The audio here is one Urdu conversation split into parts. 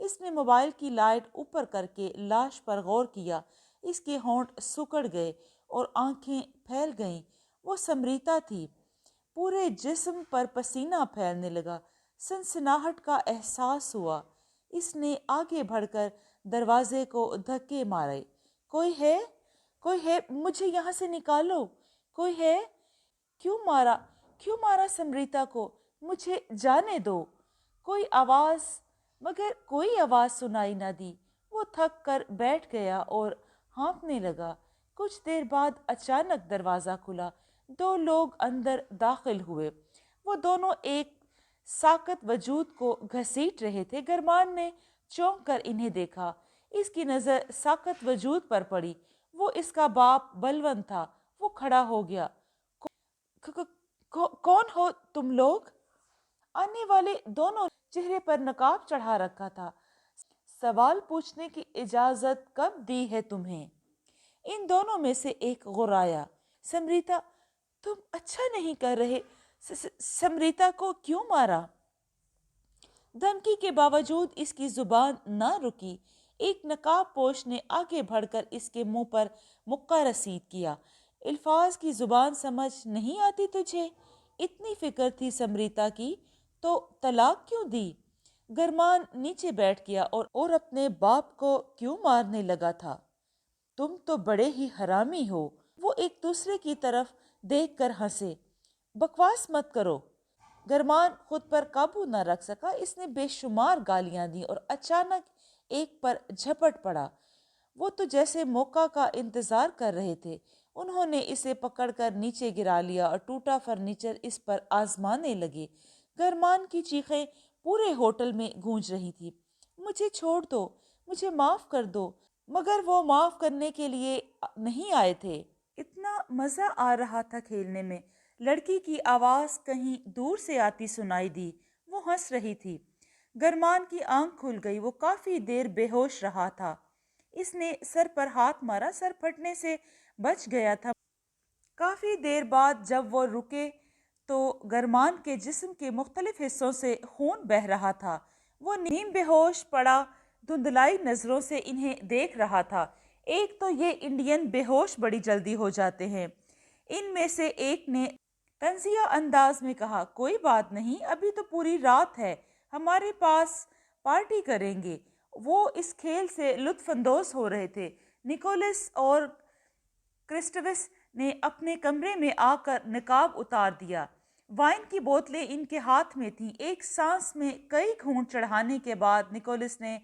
اس نے موبائل کی لائٹ اوپر کر کے لاش پر غور کیا۔ اس کے ہونٹ سکڑ گئے اور آنکھیں پھیل گئیں۔ وہ سمریتا تھی۔ پورے جسم پر پسینہ پھیلنے لگا۔ سنسناہٹ کا احساس ہوا۔ اس نے آگے بڑھ کر دروازے کو دھکے مارے۔ کوئی ہے؟ کوئی ہے؟ مجھے یہاں سے نکالو۔ کوئی ہے؟ کیوں مارا سمریتا کو؟ مجھے جانے دو۔ کوئی آواز، مگر کوئی آواز سنائی نہ دی۔ وہ تھک کر بیٹھ گیا اور ہانپنے لگا۔ کچھ دیر بعد اچانک دروازہ کھلا۔ 2 لوگ اندر داخل ہوئے۔ وہ دونوں ایک ساکت وجود کو گھسیٹ رہے تھے۔ گرمان نے چونک کر انہیں دیکھا۔ اس کی نظر ساکت وجود پر پڑی۔ وہ اس کا باپ بلونت تھا۔ وہ کھڑا ہو گیا۔ کون ہو تم لوگ؟ آنے والے دونوں چہرے پر نقاب چڑھا رکھا تھا۔ سوال پوچھنے کی اجازت کب دی ہے تمہیں؟ ان دونوں میں سے ایک غرایا۔ سمریتا، تم اچھا نہیں کر رہے۔ سمریتا کو کیوں مارا؟ دھمکی کے باوجود اس کی زبان نہ رکی۔ ایک نقاب پوش نے آگے بڑھ کر اس کے منہ پر مکہ رسید کیا۔ الفاظ کی زبان سمجھ نہیں آتی تجھے؟ اتنی فکر تھی سمریتا کی تو طلاق کیوں دی؟ گرمان نیچے بیٹھ گیا اور اپنے باپ کو کیوں مارنے لگا تھا؟ تم تو بڑے ہی حرامی ہو۔ وہ ایک دوسرے کی طرف دیکھ کر ہنسے۔ بکواس مت کرو۔ گرمان خود پر قابو نہ رکھ سکا۔ اس نے بے شمار گالیاں دیں اور اچانک ایک پر جھپٹ پڑا۔ وہ تو جیسے موقع کا انتظار کر رہے تھے۔ انہوں نے اسے پکڑ کر نیچے گرا لیا اور ٹوٹا فرنیچر اس پر آزمانے لگے۔ گرمان کی چیخیں پورے ہوٹل میں گونج رہی تھی۔ مجھے چھوڑ دو، مجھے معاف کر دو۔ مگر وہ معاف کرنے کے لیے نہیں آئے تھے۔ اتنا مزہ آ رہا تھا کھیلنے میں۔ لڑکی کی آواز کہیں دور سے آتی سنائی دی۔ وہ ہنس رہی تھی۔ گرمان کی آنکھ کھل گئی۔ وہ کافی دیر بے ہوش رہا تھا۔ اس نے سر پر ہاتھ مارا۔ سر پھٹنے سے بچ گیا تھا۔ کافی دیر بعد جب وہ رکے تو گرمان کے جسم کے مختلف حصوں سے خون بہہ رہا تھا۔ وہ نیم بے ہوش پڑا دھندلائی نظروں سے انہیں دیکھ رہا تھا۔ ایک تو یہ انڈین بے ہوش بڑی جلدی ہو جاتے ہیں۔ ان میں سے ایک نے طنزیہ انداز میں کہا، کوئی بات نہیں، ابھی تو پوری رات ہے، ہمارے پاس پارٹی کریں گے۔ وہ اس کھیل سے لطف اندوز ہو رہے تھے۔ نکولس اور کرسٹوس نے اپنے کمرے میں آ کر نقاب اتار دیا۔ وائن کی بوتلیں ان کے ہاتھ میں تھیں۔ ایک سانس میں کئی گھونٹ چڑھانے کے بعد نکولس نے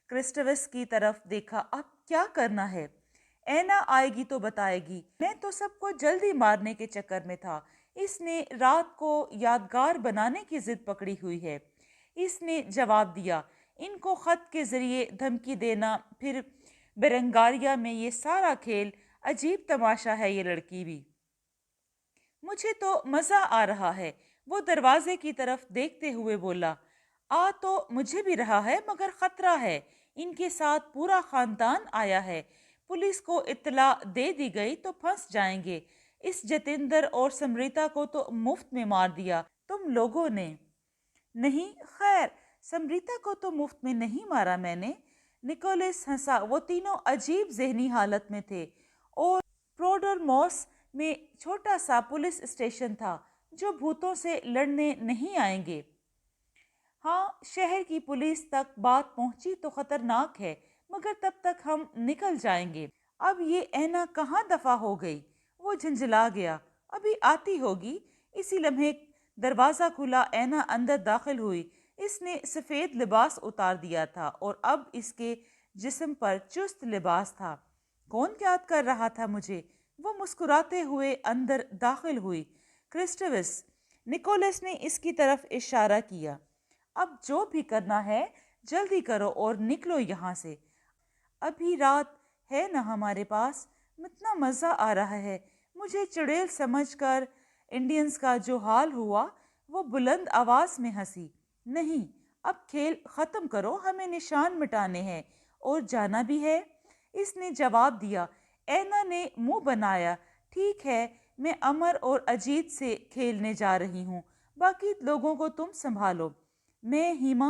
کرسٹوس کی طرف دیکھا۔ اب کیا کرنا ہے؟ اینا آئے گی تو بتائے گی۔ میں تو سب کو جلدی مارنے کے چکر میں تھا۔ اس نے رات کو یادگار بنانے کی ضد پکڑی ہوئی ہے۔ اس نے جواب دیا۔ ان کو خط کے ذریعے دھمکی دینا، پھر برنگاریا میں یہ سارا کھیل، عجیب تماشا ہے یہ لڑکی بھی۔ مجھے تو مزہ آ رہا ہے۔ وہ دروازے کی طرف دیکھتے ہوئے بولا۔ آ تو مجھے بھی رہا ہے، مگر خطرہ ہے۔ ان کے ساتھ پورا خاندان آیا ہے۔ پولیس کو اطلاع دے دی گئی تو پھنس جائیں گے۔ اس جتیندر اور سمریتا کو تو مفت میں مار دیا تم لوگوں نے۔ نہیں، خیر، سمریتا کو تو مفت میں نہیں مارا میں نے۔ نکولس ہنسا۔ وہ تینوں عجیب ذہنی حالت میں تھے اور پروڈرموس میں چھوٹا سا پولیس اسٹیشن تھا جو بھوتوں سے لڑنے نہیں آئیں گے۔ ہاں، شہر کی پولیس تک بات پہنچی تو خطرناک ہے، مگر تب تک ہم نکل جائیں گے۔ اب یہ اینا کہاں دفع ہو گئی؟ وہ جھنجھلا گیا۔ ابھی آتی ہوگی۔ اسی لمحے دروازہ کھلا۔ اینا اندر داخل ہوئی۔ اس نے سفید لباس اتار دیا تھا اور اب اس کے جسم پر چست لباس تھا۔ کون یاد کر رہا تھا مجھے؟ وہ مسکراتے ہوئے اندر داخل ہوئی۔ کرسٹوس، نکولس نے اس کی طرف اشارہ کیا۔ اب جو بھی کرنا ہے جلدی کرو اور نکلو یہاں سے۔ ابھی رات ہے نا ہمارے پاس۔ اتنا مزہ آ رہا ہے۔ مجھے چڑیل سمجھ کر انڈینز کا جو حال ہوا۔ وہ بلند آواز میں ہنسی۔ نہیں، اب کھیل ختم کرو، ہمیں نشان مٹانے ہیں اور جانا بھی ہے۔ اس نے جواب دیا۔ اینا نے منہ بنایا۔ ٹھیک ہے، میں امر اور اجیت سے کھیلنے جا رہی ہوں، باقی لوگوں کو تم سنبھالو۔ میں ہیما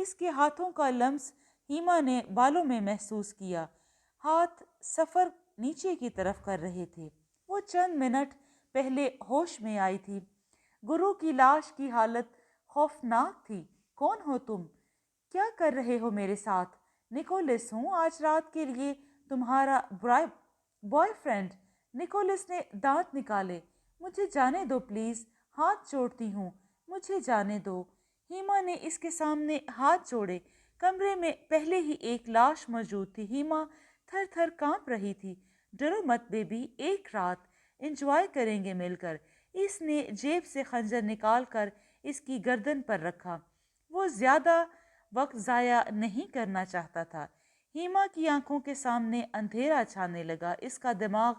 اس کے ہاتھوں کا لمس ہیما نے بالوں میں محسوس کیا۔ ہاتھ سفر نیچے کی طرف کر رہے تھے۔ وہ چند منٹ پہلے ہوش میں آئی تھی۔ گرو کی لاش کی حالت خوفناک تھی۔ کون ہو تم؟ کیا کر رہے ہو میرے ساتھ؟ نکولس ہوں، آج رات کے لیے تمہارا بوائے فرینڈ۔ نکولس نے دانت نکالے۔ مجھے جانے دو پلیز، ہاتھ جوڑتی ہوں، مجھے جانے دو۔ ہیما نے اس کے سامنے ہاتھ جوڑے۔ کمرے میں پہلے ہی ایک لاش موجود تھی۔ ہیما تھر تھر کانپ رہی تھی۔ ڈرو مت بیبی، ایک رات انجوائے کریں گے مل کر۔ اس نے جیب سے خنجر نکال کر اس کی گردن پر رکھا۔ وہ زیادہ وقت ضائع نہیں کرنا چاہتا تھا۔ ہیما کی آنکھوں کے سامنے اندھیرا چھانے لگا۔ اس کا دماغ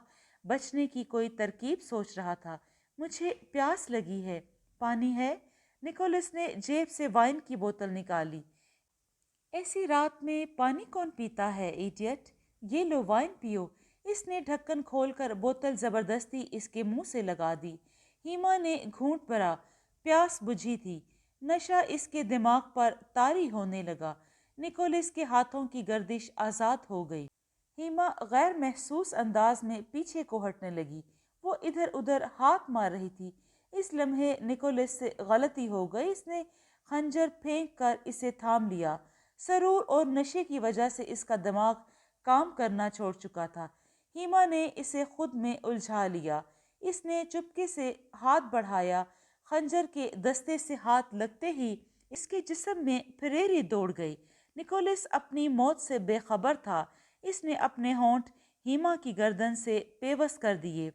بچنے کی کوئی ترکیب سوچ رہا تھا۔ مجھے پیاس لگی ہے، پانی ہے؟ نکولس نے جیب سے وائن کی بوتل نکالی۔ ایسی رات میں پانی کون پیتا ہے ایڈیٹ؟ یہ لو وائن پیو۔ اس نے ڈھکن کھول کر بوتل زبردستی اس کے منہ سے لگا دی۔ ہیما نے گھونٹ بھرا۔ پیاس بجھی تھی۔ نشہ اس کے دماغ پر طاری ہونے لگا۔ نکولس کے ہاتھوں کی گردش آزاد ہو گئی۔ ہیما غیر محسوس انداز میں پیچھے کو ہٹنے لگی۔ وہ ادھر ادھر ہاتھ مار رہی تھی۔ اس لمحے نکولس سے غلطی ہو گئی۔ اس نے خنجر پھینک کر اسے تھام لیا۔ سرور اور نشے کی وجہ سے اس کا دماغ کام کرنا چھوڑ چکا تھا۔ ہیما نے اسے خود میں الجھا لیا۔ اس نے چپکے سے ہاتھ بڑھایا۔ خنجر کے دستے سے ہاتھ لگتے ہی اس کے جسم میں پھریری دوڑ گئی۔ نکولس اپنی موت سے بے خبر تھا۔ اس نے اپنے ہونٹ ہیما کی گردن سے پیوست کر دیے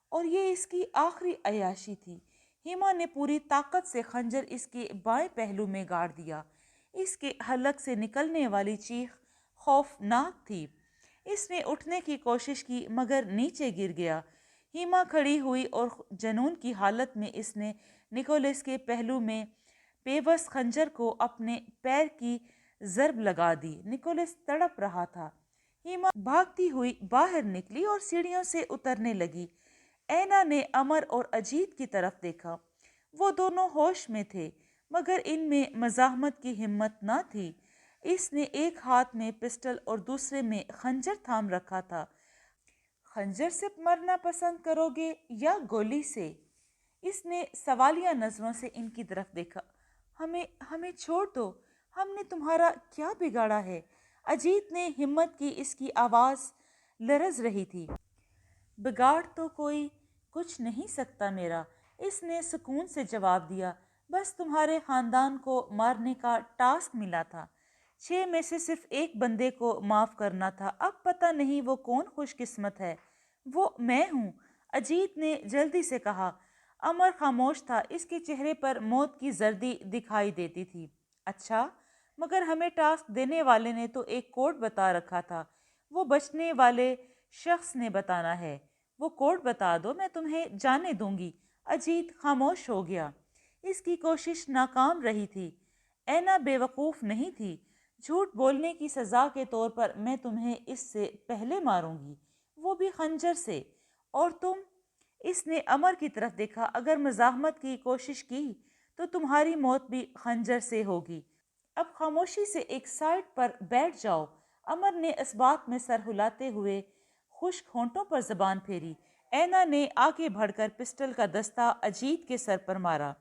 اور یہ اس کی آخری عیاشی تھی۔ ہیما نے پوری طاقت سے خنجر اس کے بائیں پہلو میں گاڑ دیا۔ اس کے حلق سے نکلنے والی چیخ خوفناک تھی۔ اس نے اٹھنے کی کوشش کی مگر نیچے گر گیا۔ ہیما کھڑی ہوئی اور جنون کی حالت میں اس نے نکولس کے پہلو میں پیوست خنجر کو اپنے پیر کی ضرب لگا دی۔ نکولس تڑپ رہا تھا۔ ہیما بھاگتی ہوئی باہر نکلی اور سیڑھیوں سے اترنے لگی۔ اینا نے امر اور اجیت کی طرف دیکھا۔ وہ دونوں ہوش میں تھے مگر ان میں مزاحمت کی ہمت نہ تھی۔ اس نے ایک ہاتھ میں پسٹل اور دوسرے میں خنجر تھام رکھا تھا۔ خنجر سے مرنا پسند کرو گے یا گولی سے؟ اس نے سوالیہ نظروں سے ان کی طرف دیکھا۔ ہمیں چھوڑ دو، ہم نے تمہارا کیا بگاڑا ہے؟ اجیت نے ہمت کی۔ اس کی آواز لرز رہی تھی۔ بگاڑ تو کوئی کچھ نہیں سکتا میرا، اس نے سکون سے جواب دیا۔ بس تمہارے خاندان کو مارنے کا ٹاسک ملا تھا۔ 6 میں سے صرف ایک بندے کو معاف کرنا تھا۔ اب پتہ نہیں وہ کون خوش قسمت ہے۔ وہ میں ہوں، اجیت نے جلدی سے کہا۔ امر خاموش تھا۔ اس کے چہرے پر موت کی زردی دکھائی دیتی تھی۔ اچھا، مگر ہمیں ٹاسک دینے والے نے تو ایک کوڈ بتا رکھا تھا۔ وہ بچنے والے شخص نے بتانا ہے۔ وہ کوڈ بتا دو، میں تمہیں جانے دوں گی۔ اجیت خاموش ہو گیا۔ اس کی کوشش ناکام رہی تھی۔ اینا بے وقوف نہیں تھی۔ جھوٹ بولنے کی سزا کے طور پر میں تمہیں اس سے پہلے ماروں گی، وہ بھی خنجر سے۔ اور تم؟ اس نے امر کی طرف دیکھا۔ اگر مزاحمت کی کوشش کی تو تمہاری موت بھی خنجر سے ہوگی۔ اب خاموشی سے ایک سائڈ پر بیٹھ جاؤ۔ امر نے اس بات میں سر ہلاتے ہوئے خشک ہونٹوں پر زبان پھیری۔ اینا نے آگے بڑھ کر پسٹل کا دستہ اجیت کے سر پر مارا۔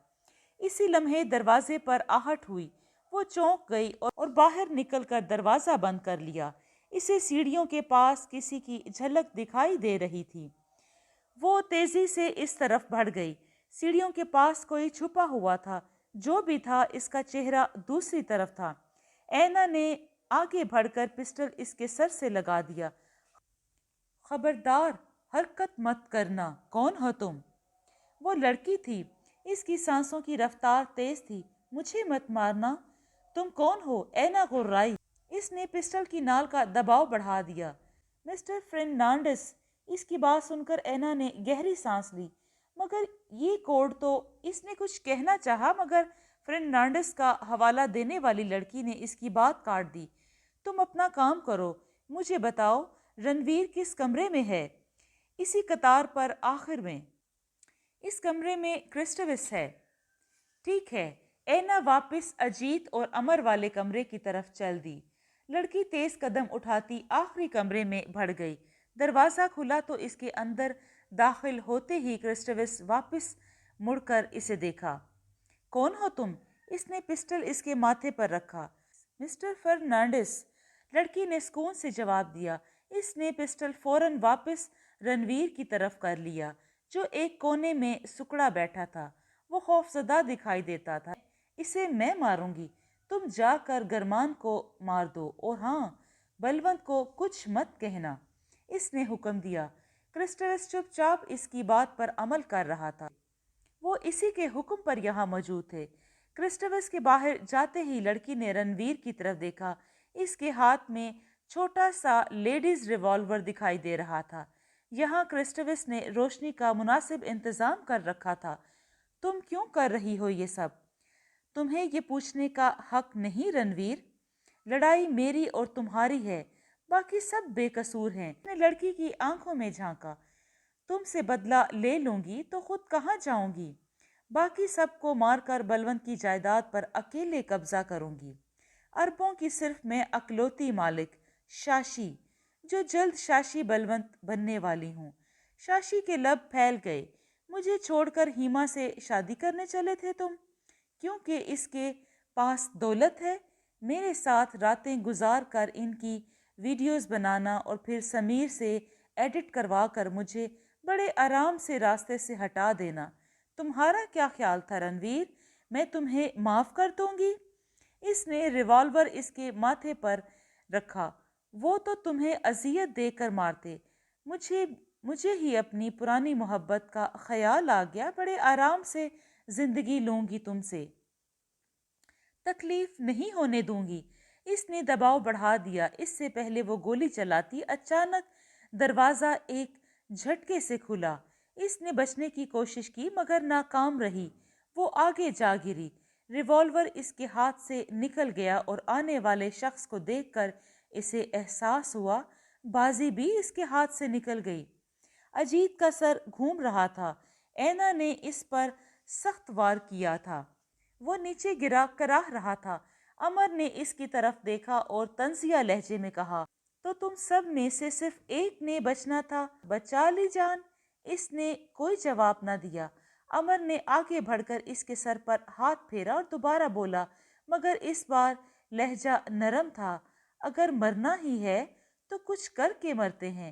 اسی لمحے دروازے پر آہٹ ہوئی۔ وہ چونک گئی اور باہر نکل کر دروازہ بند کر لیا۔ اسے سیڑھیوں کے پاس کسی کی جھلک دکھائی دے رہی تھی۔ وہ تیزی سے اس طرف بڑھ گئی۔ سیڑھیوں کے پاس کوئی چھپا ہوا تھا۔ جو بھی تھا اس کا چہرہ دوسری طرف تھا۔ اینا نے آگے بڑھ کر پسٹل اس کے سر سے لگا دیا۔ خبردار، حرکت مت کرنا۔ کون ہو تم؟ وہ لڑکی تھی۔ اس کی سانسوں کی رفتار تیز تھی۔ مجھے مت مارنا۔ تم کون ہو؟ اینا غرائی۔ اس نے پسٹل کی نال کا دباؤ بڑھا دیا۔ Mister Fernandes. اس کی بات سن کر اینا نے گہری سانس لی۔ مگر یہ کوڈ تو… اس نے کچھ کہنا چاہا مگر فرنانڈس کا حوالہ دینے والی لڑکی نے اس کی بات کاٹ دی۔ تم اپنا کام کرو، مجھے بتاؤ رنویر کس کمرے میں ہے؟ اسی قطار پر آخر میں۔ اس کمرے میں کرسٹوس ہے۔ ٹھیک ہے، اینا واپس اجیت اور امر والے کمرے کی طرف چل دی۔ لڑکی تیز قدم اٹھاتی آخری کمرے میں بڑھ گئی۔ دروازہ کھلا تو اس کے اندر داخل ہوتے ہی کرسٹوس واپس مڑ کر اسے دیکھا۔ کون ہو تم؟ اس نے پسٹل اس کے ماتھے پر رکھا۔ مسٹر فرنانڈس، لڑکی نے سکون سے جواب دیا۔ اس نے پسٹل فوراً واپس رنویر کی طرف کر لیا جو ایک کونے میں سکڑا بیٹھا تھا۔ وہ خوفزدہ دکھائی دیتا تھا۔ اسے میں ماروں گی، تم جا کر گرمان کو مار دو، اور ہاں، بلونت کو کچھ مت کہنا، اس نے حکم دیا۔ کرسٹوس چپ چاپ اس کی بات پر عمل کر رہا تھا۔ وہ اسی کے حکم پر یہاں موجود تھے۔ کرسٹوس کے باہر جاتے ہی لڑکی نے رنویر کی طرف دیکھا۔ اس کے ہاتھ میں چھوٹا سا لیڈیز ریوالور دکھائی دے رہا تھا۔ یہاں کرسٹوس نے روشنی کا مناسب انتظام کر رکھا تھا۔ تم کیوں کر رہی ہو یہ سب؟ تمہیں یہ پوچھنے کا حق نہیں رنویر۔ لڑائی میری اور تمہاری ہے، باقی سب بے قصور ہیں۔ میں نے لڑکی کی آنکھوں میں جھانکا۔ تم سے بدلہ لے لوں گی تو خود کہاں جاؤں گی؟ باقی سب کو مار کر بلونت کی جائیداد پر اکیلے قبضہ کروں گی۔ اربوں کی صرف میں اکلوتی مالک، شاشی، جو جلد شاشی بلونت بننے والی ہوں۔ شاشی کے لب پھیل گئے۔ مجھے چھوڑ کر ہیما سے شادی کرنے چلے تھے تم؟ کیونکہ اس کے پاس دولت ہے؟ میرے ساتھ راتیں گزار کر ان کی ویڈیوز بنانا اور پھر سمیر سے ایڈٹ کروا کر مجھے بڑے آرام سے راستے سے ہٹا دینا۔ تمہارا کیا خیال تھا رنویر؟ میں تمہیں معاف کر دوں گی؟ اس نے ریوالور اس کے ماتھے پر رکھا۔ وہ تو تمہیں اذیت دے کر مارتے، مجھے ہی اپنی پرانی محبت کا خیال آ گیا۔ بڑے آرام سے زندگی لوں گی، تم سے تکلیف نہیں ہونے دوں گی۔ اس نے دباؤ بڑھا دیا۔ اس سے پہلے وہ گولی چلاتی، اچانک دروازہ ایک جھٹکے سے کھلا۔ اس نے بچنے کی کوشش کی مگر ناکام رہی۔ وہ آگے جا گری۔ ریوالور اس کے ہاتھ سے نکل گیا اور آنے والے شخص کو دیکھ کر اسے احساس ہوا بازی بھی اس کے ہاتھ سے نکل گئی۔ اجیت کا سر گھوم رہا تھا۔ اینا نے اس پر سخت وار کیا تھا۔ وہ نیچے گرا کراہ رہا تھا۔ امر نے اس کی طرف دیکھا اور طنزیہ لہجے میں کہا، تو تم سب میں سے صرف ایک نے بچنا تھا، بچا لی جان۔ اس نے کوئی جواب نہ دیا۔ امر نے آگے بڑھ کر اس کے سر پر ہاتھ پھیرا اور دوبارہ بولا، مگر اس بار لہجہ نرم تھا، اگر مرنا ہی ہے تو کچھ کر کے مرتے ہیں،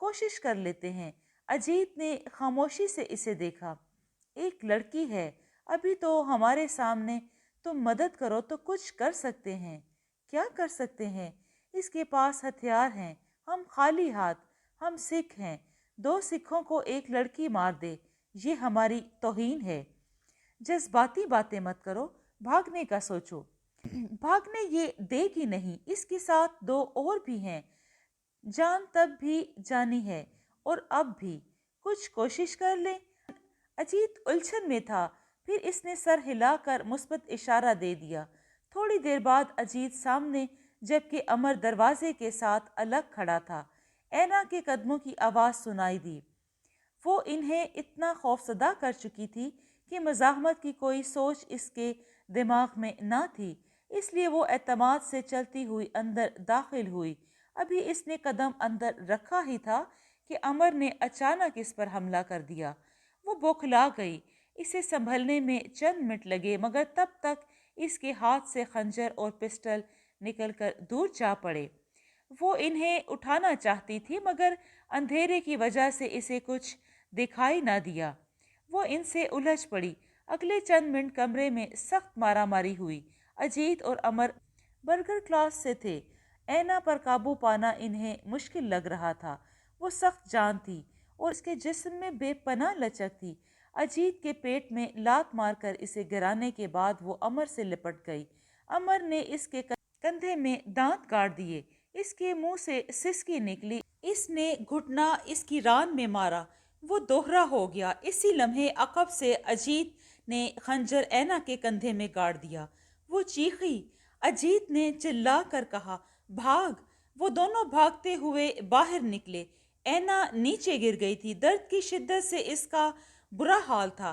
کوشش کر لیتے ہیں۔ اجیت نے خاموشی سے اسے دیکھا۔ ایک لڑکی ہے ابھی تو ہمارے سامنے، تم مدد کرو تو کچھ کر سکتے ہیں۔ کیا کر سکتے ہیں؟ اس کے پاس ہتھیار ہیں، ہم خالی ہاتھ، ہم سکھ ہیں۔ 2 سکھوں کو ایک لڑکی مار دے، یہ ہماری توہین ہے۔ جذباتی باتیں مت کرو، بھاگنے کا سوچو۔ بھاگنے یہ دے گی نہیں، اس کے ساتھ 2 اور بھی ہیں۔ جان تب بھی جانی ہے اور اب بھی، کچھ کوشش کر لیں۔ اجیت الجھن میں تھا، پھر اس نے سر ہلا کر مثبت اشارہ دے دیا۔ تھوڑی دیر بعد اجیت سامنے جبکہ امر دروازے کے ساتھ الگ کھڑا تھا۔ اینا کے قدموں کی آواز سنائی دی۔ وہ انہیں اتنا خوفزدہ کر چکی تھی کہ مزاحمت کی کوئی سوچ اس کے دماغ میں نہ تھی، اس لیے وہ اعتماد سے چلتی ہوئی اندر داخل ہوئی۔ ابھی اس نے قدم اندر رکھا ہی تھا کہ امر نے اچانک اس پر حملہ کر دیا۔ وہ بوکھلا گئی۔ اسے سنبھلنے میں چند منٹ لگے مگر تب تک اس کے ہاتھ سے خنجر اور پسٹل نکل کر دور جا پڑے۔ وہ انہیں اٹھانا چاہتی تھی مگر اندھیرے کی وجہ سے اسے کچھ دکھائی نہ دیا۔ وہ ان سے الجھ پڑی۔ اگلے چند منٹ کمرے میں سخت مارا ماری ہوئی۔ اجیت اور امر برگر کلاس سے تھے۔ اینا پر قابو پانا انہیں مشکل لگ رہا تھا۔ وہ سخت جان تھی اور اس کے جسم میں بے پناہ لچک تھی۔ اجیت کے پیٹ میں لات مار کر اسے گرانے کے بعد وہ امر سے لپٹ گئی۔ امر نے اس کے کندھے میں دانت گاڑ دیے۔ اس کے منہ سے سسکی نکلی۔ اس نے گھٹنا اس کی ران میں مارا۔ وہ دوہرا ہو گیا۔ اسی لمحے عقب سے اجیت نے خنجر اینا کے کندھے میں گاڑ دیا۔ وہ چیخی۔ اجیت نے چلا کر کہا، بھاگ۔ وہ دونوں بھاگتے ہوئے باہر نکلے۔ اینا نیچے گر گئی تھی۔ درد کی شدت سے اس کا برا حال تھا۔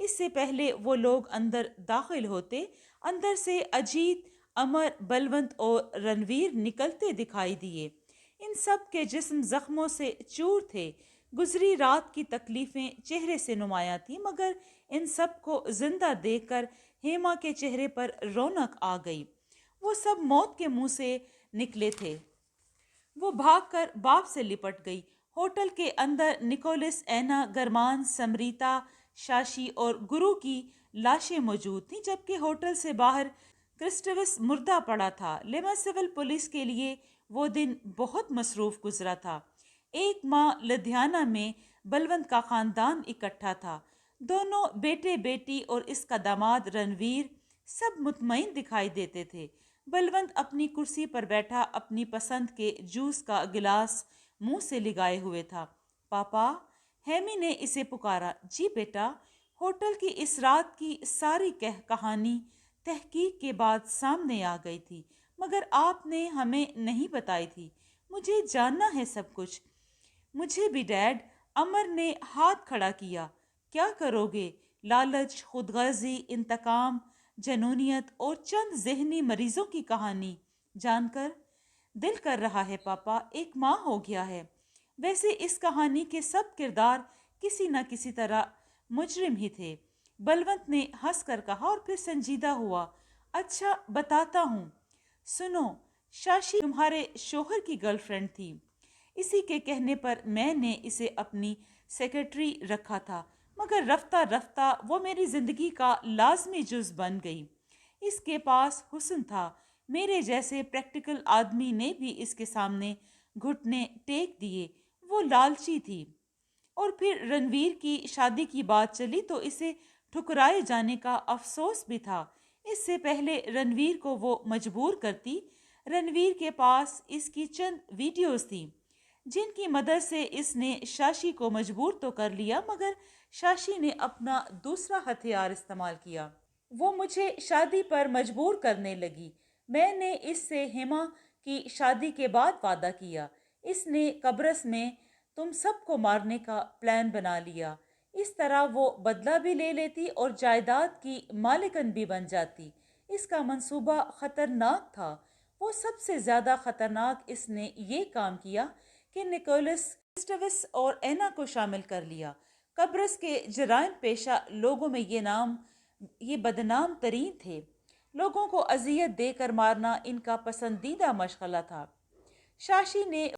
اس سے پہلے وہ لوگ اندر داخل ہوتے، اندر سے اجیت، امر، بلونت اور رنویر نکلتے دکھائی دیے۔ ان سب کے جسم زخموں سے چور تھے، گزری رات کی تکلیفیں چہرے سے نمایاں تھیں، مگر ان سب کو زندہ دیکھ کر ہیما کے چہرے پر رونق آ گئی۔ وہ سب موت کے منہ سے نکلے تھے۔ وہ بھاگ کر باپ سے لپٹ گئی۔ ہوٹل کے اندر نکولس، اینا، گرمان، سمریتا، شاشی اور گرو کی لاشیں موجود تھیں، جبکہ ہوٹل سے باہر کرسٹوس مردہ پڑا تھا۔ لیمسول پولیس کے لیے وہ دن بہت مصروف گزرا تھا۔ ایک ماہ لدھیانہ میں بلونت کا خاندان اکٹھا تھا۔ دونوں بیٹے بیٹی اور اس کا داماد رنویر سب مطمئن دکھائی دیتے تھے۔ بلونت اپنی کرسی پر بیٹھا اپنی پسند کے جوس کا گلاس منہ سے لگائے ہوئے تھا۔ پاپا، ہیمی نے اسے پکارا۔ جی بیٹا۔ ہوٹل کی اس رات کی ساری کہانی تحقیق کے بعد سامنے آ گئی تھی، مگر آپ نے ہمیں نہیں بتائی تھی۔ مجھے جاننا ہے سب کچھ۔ مجھے بھی ڈیڈ۔ امر نے ہاتھ کھڑا کیا۔ کیا کرو گے؟ لالچ، خودغرضی، انتقام، جنونیت اور چند ذہنی مریضوں کی کہانی جان کر دل کر رہا ہے پاپا۔ ایک ماہ ہو گیا ہے۔ ویسے اس کہانی کے سب کردار کسی نہ کسی طرح مجرم ہی تھے۔ بلونت نے ہنس کر کہا اور پھر سنجیدہ ہوا۔ اچھا بتاتا ہوں۔ سنو، شاشی تمہارے شوہر کی گرل فرینڈ تھی۔ اسی کے کہنے پر میں نے اسے اپنی سیکرٹری رکھا تھا، مگر رفتہ رفتہ وہ میری زندگی کا لازمی جز بن گئی۔ اس کے پاس حسن تھا۔ میرے جیسے پریکٹیکل آدمی نے بھی اس کے سامنے گھٹنے ٹیک دیے۔ وہ لالچی تھی۔ اور پھر رنویر کی شادی کی بات چلی تو اسے ٹھکرائے جانے کا افسوس بھی تھا۔ اس سے پہلے رنویر کو وہ مجبور کرتی۔ رنویر کے پاس اس کی چند ویڈیوز تھیں جن کی مدد سے اس نے شاشی کو مجبور تو کر لیا، مگر شاشی نے اپنا دوسرا ہتھیار استعمال کیا۔ وہ مجھے شادی پر مجبور کرنے لگی۔ میں نے اس سے ہیما کی شادی کے بعد وعدہ کیا۔ اس نے قبرص میں تم سب کو مارنے کا پلان بنا لیا۔ اس طرح وہ بدلہ بھی لے لیتی اور جائیداد کی مالکن بھی بن جاتی۔ اس کا منصوبہ خطرناک تھا۔ وہ سب سے زیادہ خطرناک اس نے یہ کام کیا کہ نکولس، کرسٹوس اور اینا کو شامل کر لیا۔ قبرص کے جرائم پیشہ لوگوں میں یہ بدنام ترین تھے۔ لوگوں کو اذیت دے کر مارنا ان کا پسندیدہ مشغلہ تھا۔ شاشی نے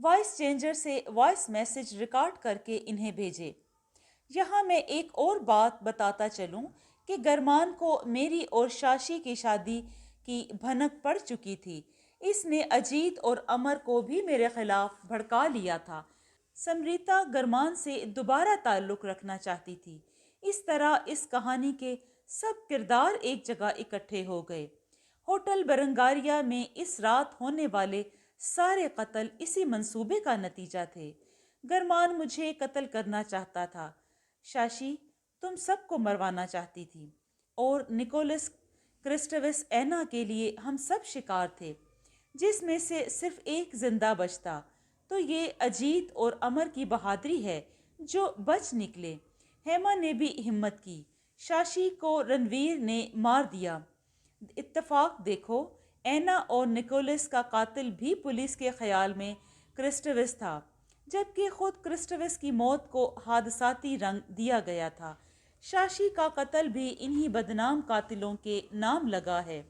وائس چینجر سے وائس میسج ریکارڈ کر کے انہیں بھیجے۔ یہاں میں ایک اور بات بتاتا چلوں کہ گرمان کو میری اور شاشی کی شادی کی بھنک پڑ چکی تھی۔ اس نے اجیت اور امر کو بھی میرے خلاف بھڑکا لیا تھا۔ سمریتا گرمان سے دوبارہ تعلق رکھنا چاہتی تھی۔ اس طرح اس کہانی کے سب کردار ایک جگہ اکٹھے ہو گئے۔ ہوٹل برنگاریا میں اس رات ہونے والے سارے قتل اسی منصوبے کا نتیجہ تھے۔ گرمان مجھے قتل کرنا چاہتا تھا، شاشی تم سب کو مروانا چاہتی تھی، اور نکولس، کرسٹوس، اینا کے لیے ہم سب شکار تھے، جس میں سے صرف ایک زندہ بچتا۔ تو یہ اجیت اور امر کی بہادری ہے جو بچ نکلے۔ ہیما نے بھی ہمت کی۔ شاشی کو رنویر نے مار دیا۔ اتفاق دیکھو، اینا اور نکولس کا قاتل بھی پولیس کے خیال میں کرسٹوس تھا، جبکہ خود کرسٹوس کی موت کو حادثاتی رنگ دیا گیا تھا۔ شاشی کا قتل بھی انہی بدنام قاتلوں کے نام لگا ہے۔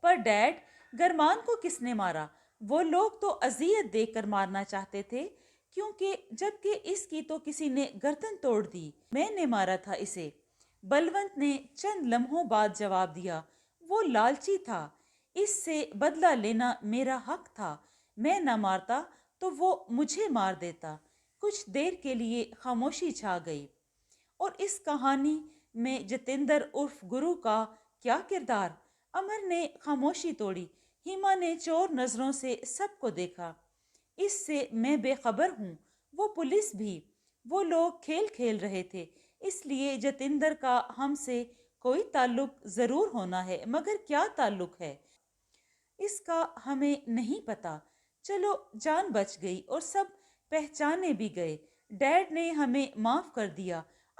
پر ڈیڈ، گرمان کو کس نے مارا؟ وہ لوگ تو اذیت دے کر مارنا چاہتے تھے، جبکہ اس کی تو کسی نے گردن توڑ دی۔ میں نے مارا تھا اسے، بلونت نے چند لمحوں بعد جواب دیا۔ وہ لالچی تھا، اس سے بدلہ لینا میرا حق تھا۔ میں نہ مارتا تو وہ مجھے مار دیتا۔ کچھ دیر کے لیے خاموشی چھا گئی۔ اور اس کہانی میں جتیندر عرف گرو کا کیا کردار؟ امر نے خاموشی توڑی۔ ہیما نے چور نظروں سے سب کو دیکھا۔ اس سے میں بے خبر ہوں، وہ پولیس بھی۔ وہ لوگ کھیل کھیل رہے تھے، اس لیے جتیندر کا ہم سے کوئی تعلق ضرور ہونا ہے، مگر کیا تعلق ہے اس کا ہمیں نہیں پتا۔ چلو جان بچ گئی اور سب پہچانے بھی گئے۔ ڈیڈ نے ہمیں معاف کر دیا۔